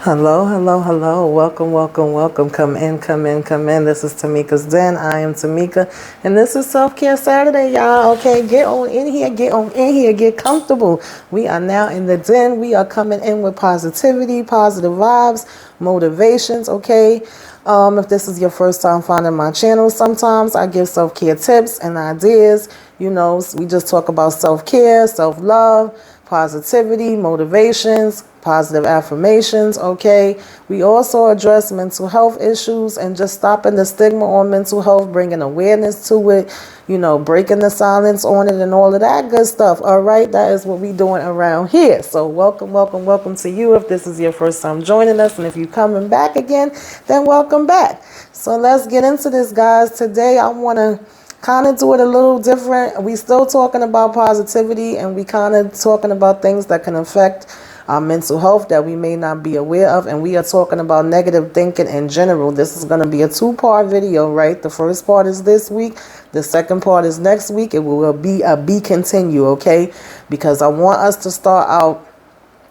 Hello, hello, hello. Welcome, welcome, welcome. Come in, come in, come in. This is Tamika's Den. I am Tamika, and this is Self-Care Saturday, y'all. Okay, get on in here, get on in here, get comfortable. We are now in the den. We are coming in with positivity, positive vibes, motivations, okay? If this is your first time finding my channel, sometimes I give self-care tips and ideas. You know, we just talk about self-care, self-love, positivity, motivations, positive affirmations, okay? We also address mental health issues and just stopping the stigma on mental health, bringing awareness to it, you know, breaking the silence on it and all of that good stuff, all right? That is what we doing around here. So welcome, welcome, welcome to you if this is your first time joining us, and if you're coming back again, then welcome back. So let's get into this, guys. Today I want to kind of do it a little different. We still talking about positivity, and we kind of talking about things that can affect our mental health that we may not be aware of, and we are talking about negative thinking in general. This is going to be a two-part video, right? The first part is this week, the second part is next week. It will be a be continue, okay? Because I want us to start out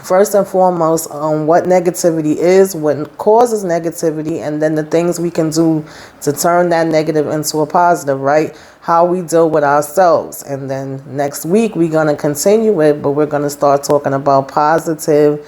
first and foremost on what negativity is, what causes negativity, and then the things we can do to turn that negative into a positive, right? How we deal with ourselves. And then next week we're going to continue it, but we're going to start talking about positive,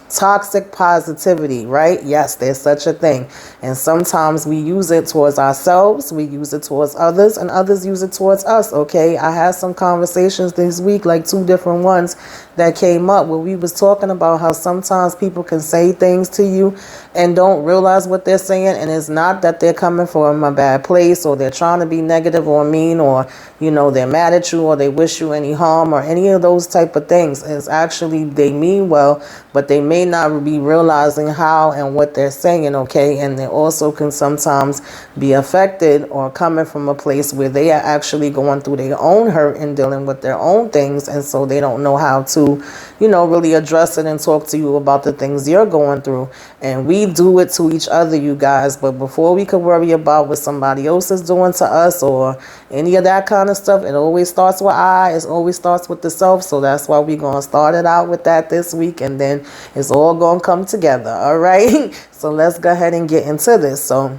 toxic positivity, right? Yes, there's such a thing. And sometimes we use it towards ourselves, we use it towards others, and others use it towards us, okay? I had some conversations this week, like two different ones that came up where we was talking about how sometimes people can say things to you and don't realize what they're saying, and it's not that they're coming from a bad place or they're trying to be negative or mean, or you know, they're mad at you or they wish you any harm or any of those type of things. It's actually they mean well, but they may not be realizing how and what they're saying, okay? And they also can sometimes be affected or coming from a place where they are actually going through their own hurt and dealing with their own things, and so they don't know how to, you know, really address it and talk to you about the things you're going through. And we do it to each other, you guys, but before we could worry about what somebody else is doing to us or any of that kind of stuff, it always starts with it always starts with the self. So that's why we're going to start it out with that this week, and then it's all going to come together, all right? So let's go ahead and get into this. So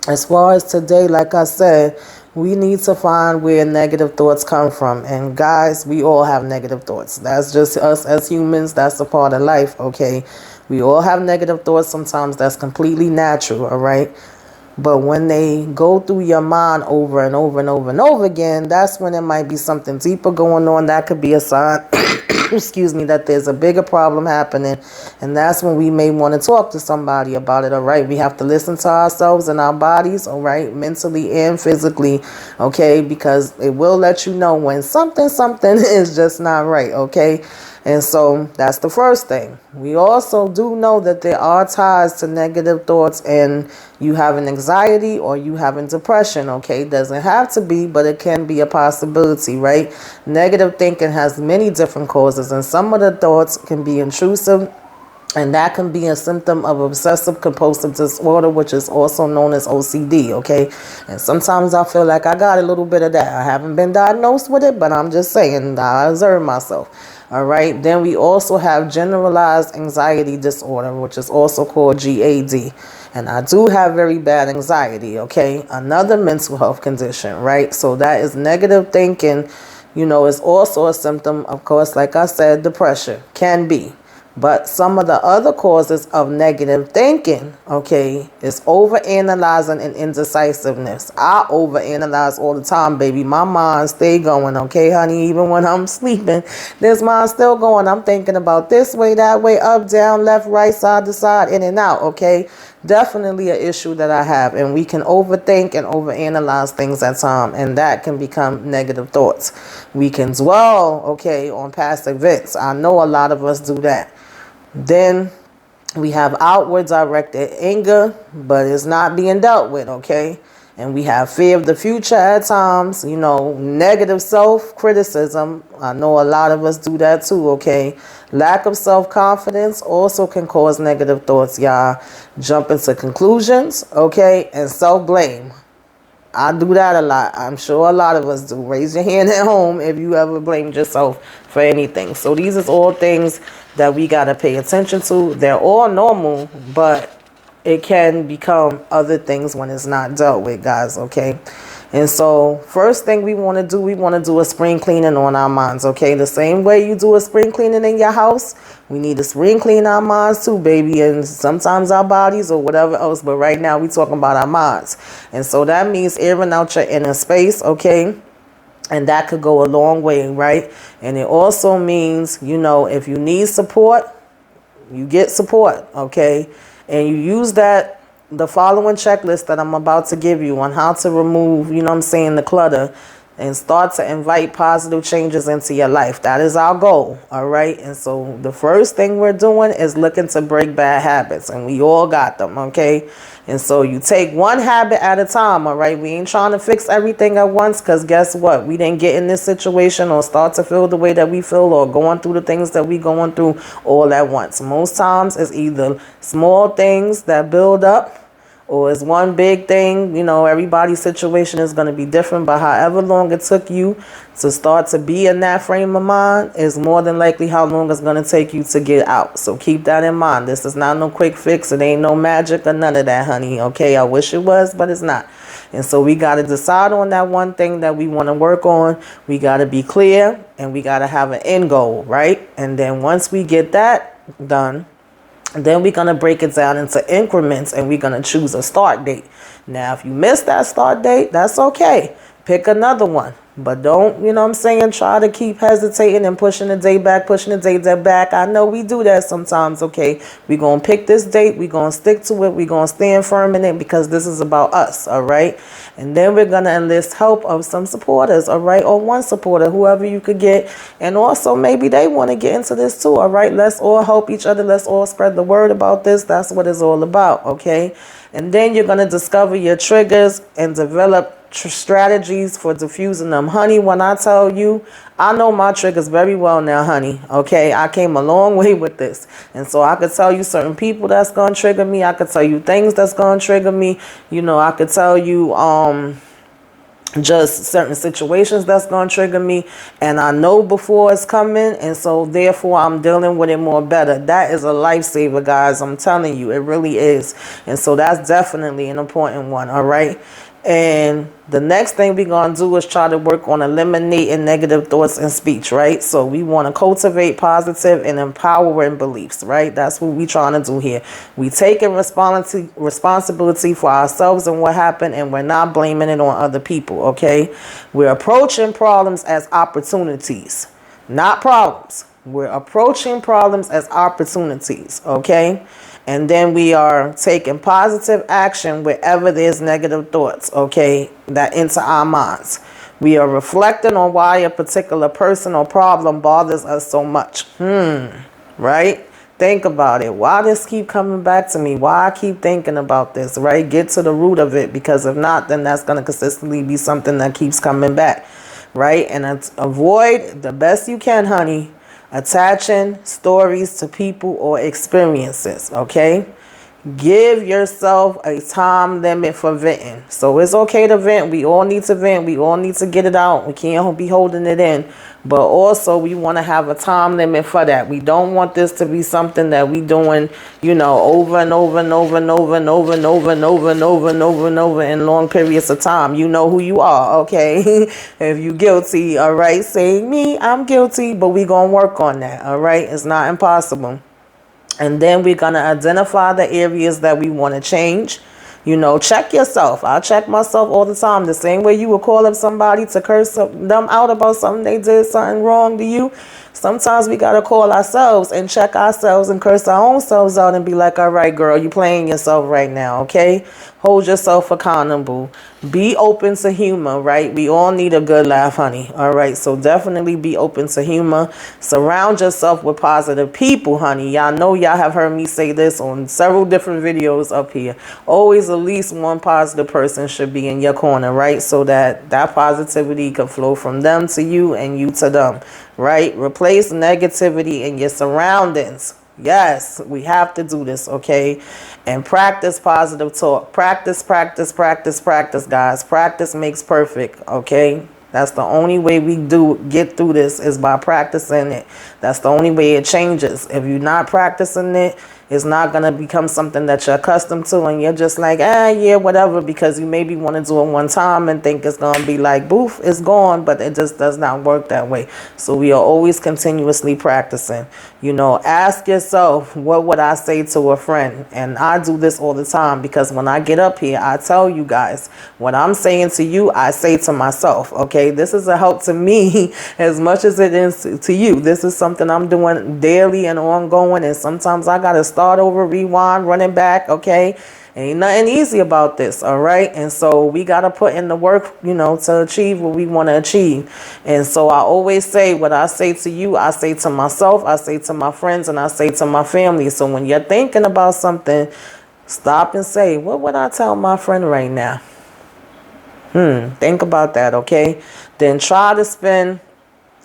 as far as today, like I said, we need to find where negative thoughts come from. And guys, we all have negative thoughts. That's just us as humans. That's a part of life, okay? We all have negative thoughts sometimes. That's completely natural, all right? But when they go through your mind over and over and over and over again, that's when there might be something deeper going on. That could be a sign, excuse me, that there's a bigger problem happening. And that's when we may want to talk to somebody about it, all right? We have to listen to ourselves and our bodies, all right? Mentally and physically, okay? Because it will let you know when something is just not right, okay? And so that's the first thing. We also do know that there are ties to negative thoughts and you having anxiety or you having depression, okay? It doesn't have to be, but it can be a possibility, right? Negative thinking has many different causes, and some of the thoughts can be intrusive, and that can be a symptom of obsessive compulsive disorder, which is also known as OCD, okay? And sometimes I feel like I got a little bit of that. I haven't been diagnosed with it, but I'm just saying, I observe myself. All right. Then we also have generalized anxiety disorder, which is also called GAD. And I do have very bad anxiety. Okay. Another mental health condition. Right. So that is negative thinking. You know, it's also a symptom, of course, like I said, depression can be. But some of the other causes of negative thinking, okay, is overanalyzing and indecisiveness. I overanalyze all the time, baby. My mind stay going, okay, honey? Even when I'm sleeping, this mind still going. I'm thinking about this way, that way, up, down, left, right, side to side, in and out, okay? Definitely an issue that I have. And we can overthink and overanalyze things at times, and that can become negative thoughts. We can dwell, okay, on past events. I know a lot of us do that. Then we have outward directed anger, but it's not being dealt with, okay? And we have fear of the future at times, you know, negative self-criticism. I know a lot of us do that too, okay? Lack of self-confidence also can cause negative thoughts, y'all. Jumping to conclusions, okay? And self-blame. I do that a lot. I'm sure a lot of us do. Raise your hand at home if you ever blamed yourself for anything. So these is all things that we got to pay attention to. They're all normal, but it can become other things when it's not dealt with, guys, okay? And so first thing we want to do a spring cleaning on our minds, okay? The same way you do a spring cleaning in your house, we need to spring clean our minds too, baby, and sometimes our bodies or whatever else, but right now we talking about our minds. And so that means airing out your inner space, okay? And that could go a long way, right? And it also means, you know, if you need support, you get support, okay? And you use the following checklist that I'm about to give you on how to remove, you know what I'm saying, the clutter and start to invite positive changes into your life. That is our goal, all right? And so the first thing we're doing is looking to break bad habits, and we all got them, okay? And so you take one habit at a time, all right? We ain't trying to fix everything at once, because guess what? We didn't get in this situation or start to feel the way that we feel or going through the things that we going through all at once. Most times it's either small things that build up, or it's one big thing. You know, everybody's situation is going to be different, but however long it took you to start to be in that frame of mind is more than likely how long it's going to take you to get out. So keep that in mind. This is not no quick fix. It ain't no magic or none of that, honey. Okay, I wish it was, but it's not. And so we got to decide on that one thing that we want to work on. We got to be clear, and we got to have an end goal, right? And then once we get that done, then we're going to break it down into increments, and we're going to choose a start date. Now, if you miss that start date, that's okay. Pick another one. But don't, you know what I'm saying, try to keep hesitating and pushing the date back. I know we do that sometimes, okay? We're going to pick this date. We're going to stick to it. We're going to stand firm in it because this is about us, all right? And then we're going to enlist help of some supporters, all right? Or one supporter, whoever you could get. And also maybe they want to get into this too, all right? Let's all help each other. Let's all spread the word about this. That's what it's all about, okay? And then you're going to discover your triggers and develop strategies for diffusing them. Honey, when I tell you, I know my triggers very well now, honey. Okay, I came a long way with this. And so I could tell you certain people that's going to trigger me. I could tell you things that's going to trigger me. You know, I could tell you just certain situations that's going to trigger me, and I know before it's coming, and so therefore I'm dealing with it more better. That is a lifesaver, guys. I'm telling you, it really is. And so that's definitely an important one, all right? And the next thing we're going to do is try to work on eliminating negative thoughts and speech, right? So we want to cultivate positive and empowering beliefs, right? That's what we're trying to do here. We taking responsibility for ourselves and what happened, and we're not blaming it on other people, okay? We're approaching problems as opportunities, not problems. We're approaching problems as opportunities, okay? And then we are taking positive action wherever there's negative thoughts, okay, that enter our minds. We are reflecting on why a particular person or problem bothers us so much. Right? Think about it. Why this keep coming back to me? Why I keep thinking about this, right? Get to the root of it, because if not, then that's going to consistently be something that keeps coming back, right? And avoid the best you can, honey, attaching stories to people or experiences, okay? Give yourself a time limit for venting. So it's okay to vent. We all need to vent. We all need to get it out. We can't be holding it in. But also we want to have a time limit for that. We don't want this to be something that we doing, you know, over and over and over and over and over and over and over and over and over and over in long periods of time. You know who you are, okay? If you guilty, all right, say me, I'm guilty, but we gonna work on that, all right? It's not impossible. And then we're going to identify the areas that we want to change. You know, check yourself. I check myself all the time. The same way you would call up somebody to curse them out about something they did something wrong to you. Sometimes we got to call ourselves and check ourselves and curse our own selves out and be like, all right, girl, you playing yourself right now, okay? Hold yourself accountable. Be open to humor, right? We all need a good laugh, honey, all right? So definitely be open to humor. Surround yourself with positive people, honey. Y'all know y'all have heard me say this on several different videos up here. Always at least one positive person should be in your corner, right? So that positivity can flow from them to you and you to them, right? Replace negativity in your surroundings Yes, we have to do this, okay? And practice positive talk. Practice, practice, practice, practice, guys. Practice makes perfect, okay? That's the only way we do get through this is by practicing it. That's the only way it changes. If you're not practicing it, it's not going to become something that you're accustomed to and you're just like, yeah, whatever, because you maybe want to do it one time and think it's going to be like, boof, it's gone, but it just does not work that way. So we are always continuously practicing. You know, ask yourself, what would I say to a friend? And I do this all the time because when I get up here, I tell you guys, what I'm saying to you, I say to myself, okay? This is a help to me as much as it is to you. This is something I'm doing daily and ongoing, and sometimes I got to start over, rewind, running back, okay? Ain't nothing easy about this, all right? And so we got to put in the work, you know, to achieve what we want to achieve. And so I always say what I say to you, I say to myself, I say to my friends, and I say to my family. So when you're thinking about something, stop and say, what would I tell my friend right now? Think about that, okay? Then try to spend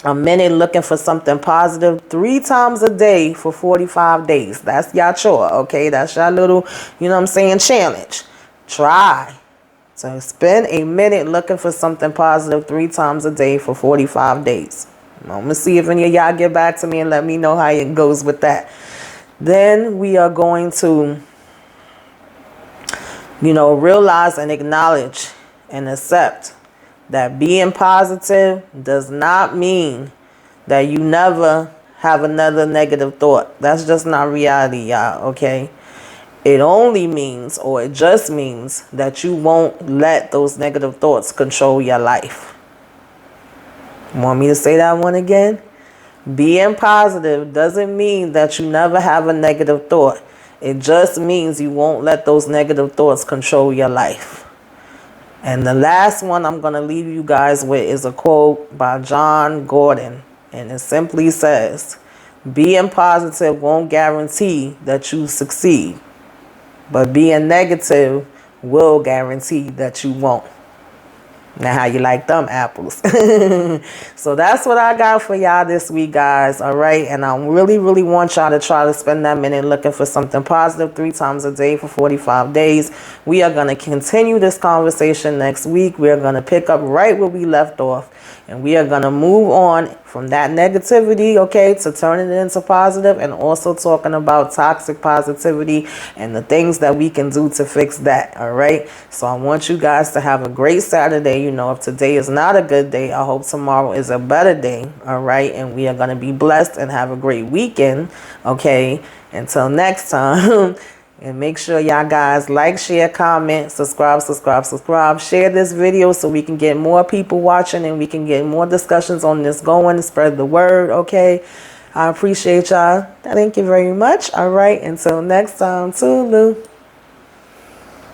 a minute looking for something positive 3 times a day for 45 days. That's your chore, okay? That's your little, you know what I'm saying, challenge. Try to spend a minute looking for something positive 3 times a day for 45 days. I'm going to see if any of y'all get back to me and let me know how it goes with that. Then we are going to, you know, realize and acknowledge and accept that being positive does not mean that you never have another negative thought. That's just not reality, y'all, okay? It only means, or it just means, that you won't let those negative thoughts control your life. Want me to say that one again? Being positive doesn't mean that you never have a negative thought. It just means you won't let those negative thoughts control your life. And the last one I'm going to leave you guys with is a quote by John Gordon. And it simply says, being positive won't guarantee that you succeed, but being negative will guarantee that you won't. Now, how you like them apples? So that's what I got for y'all this week, guys. All right. And I really, really want y'all to try to spend that minute looking for something positive 3 times a day for 45 days. We are going to continue this conversation next week. We are going to pick up right where we left off. And we are going to move on from that negativity, okay, to turning it into positive, and also talking about toxic positivity and the things that we can do to fix that, all right? So I want you guys to have a great Saturday. You know, if today is not a good day, I hope tomorrow is a better day, all right? And we are going to be blessed and have a great weekend, okay? Until next time. And make sure y'all guys like, share, comment, subscribe. Share this video so we can get more people watching and we can get more discussions on this going and spread the word, okay? I appreciate y'all. Thank you very much. All right. Until next time. Toodaloo.